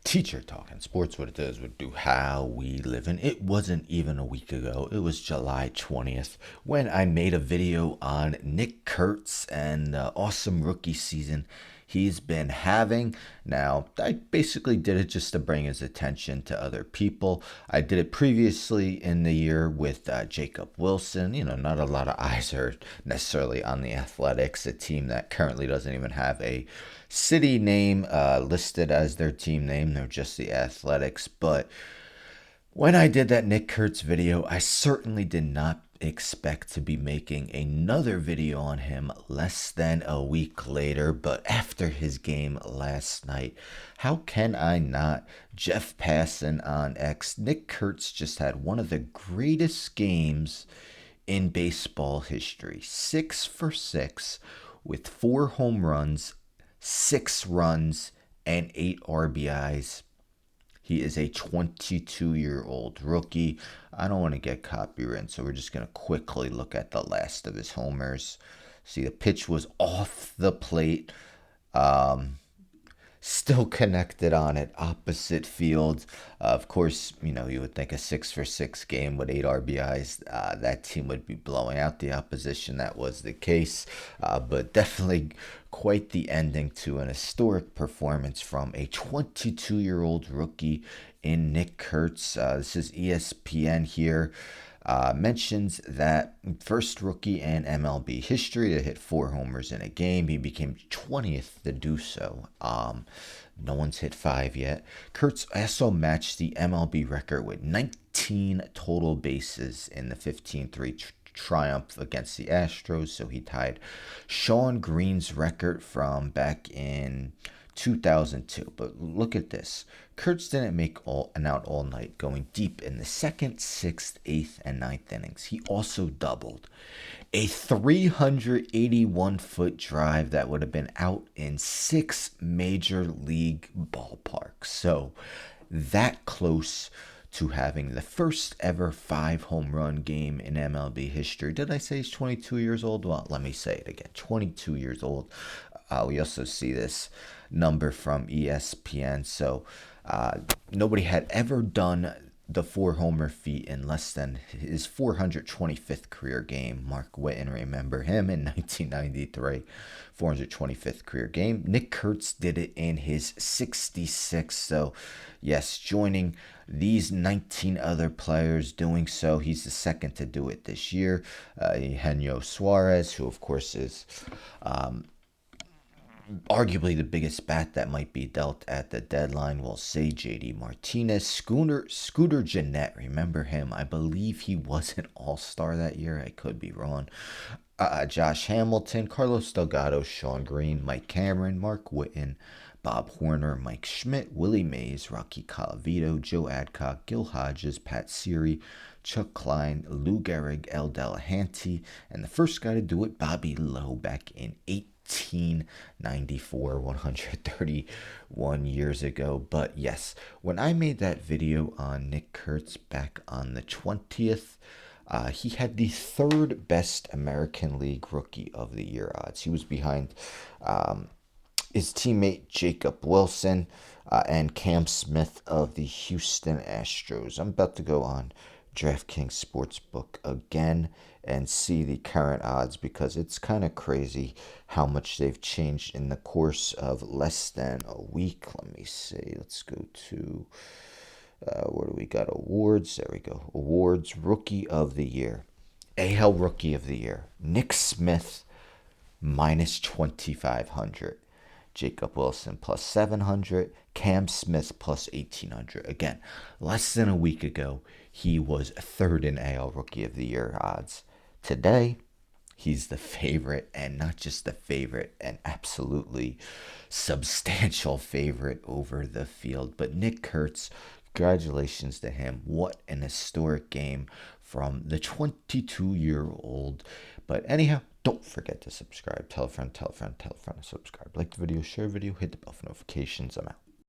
Teacher Talking Sports, what it does, would do how we live. And it wasn't even a week ago. It was July 20th when I made a video on Nick Kurtz and the awesome rookie season he's been having. Now, I basically did it just to bring his attention to other people. I did it previously in the year with Jacob Wilson. You know, not a lot of eyes are necessarily on the Athletics, a team that currently doesn't even have a city name listed as their team name. They're just the Athletics. But when I did that Nick Kurtz video, I certainly did not expect to be making another video on him less than a week later. But after his game last night, how can I not? Jeff Passan on X, Nick Kurtz just had one of the greatest games in baseball history. 6 for 6 with 4 home runs, 6 runs, and 8 RBIs. He is a 22-year-old rookie. I don't want to get copyrighted, so we're just going to quickly look at the last of his homers. See, the pitch was off the plate. Still connected on it, opposite field. Of course, you know, you would think a 6 for 6 game with 8 RBIs, that team would be blowing out the opposition. That was the case, but definitely quite the ending to an historic performance from a 22-year-old rookie in Nick Kurtz. This is ESPN here. Mentions that first rookie in MLB history to hit 4 homers in a game. He became 20th to do so. No one's hit 5 yet. Kurtz also matched the MLB record with 19 total bases in the 15-3 triumph against the Astros. So he tied Sean Green's record from back in 2002. But look at this. Kurtz didn't make an out all night, going deep in the 2nd, 6th, 8th, and 9th innings. He also doubled a 381-foot drive that would have been out in 6 major league ballparks. So that close to having the first ever 5 home run game in MLB history. Did I say he's 22 years old? Well, let me say it again. 22 years old. We also see this number from ESPN. So nobody had ever done the 4 homer feat in less than his 425th career game. Mark Whiten, remember him in 1993, 425th career game. Nick Kurtz did it in his 66th. So, yes, joining these 19 other players doing so. He's the second to do it this year. Eugenio Suarez, who of course is arguably the biggest bat that might be dealt at the deadline. We'll say JD Martinez, Scooter Gennett, remember him? I believe he was an all-star that year. I could be wrong. Josh Hamilton, Carlos Delgado, Sean Green, Mike Cameron, Mark Whiten, Bob Horner, Mike Schmidt, Willie Mays, Rocky Colavito, Joe Adcock, Gil Hodges, Pat Siri, Chuck Klein, Lou Gehrig, El Delahanty, and the first guy to do it, Bobby Lowe, back in 1894, 131 years ago. But yes, when I made that video on Nick Kurtz back on the 20th, he had the 3rd best American League Rookie of the Year odds. He was behind his teammate Jacob Wilson and Cam Smith of the Houston Astros. I'm about to go on DraftKings Sportsbook again and see the current odds, because it's kind of crazy how much they've changed in the course of less than a week. Let me see. Let's go to where do we got awards? There we go. Awards. Rookie of the Year. AL Rookie of the Year. Nick Smith minus 2,500. Jacob Wilson plus 700, Cam Smith plus 1,800. Again, less than a week ago, he was 3rd in AL Rookie of the Year odds. Today, he's the favorite, and not just the favorite, an absolutely substantial favorite over the field. But Nick Kurtz, congratulations to him. What an historic game from the 22-year-old. But anyhow, don't forget to subscribe. Tell a friend, tell a friend, tell a friend to subscribe. Like the video, share the video, hit the bell for notifications. I'm out.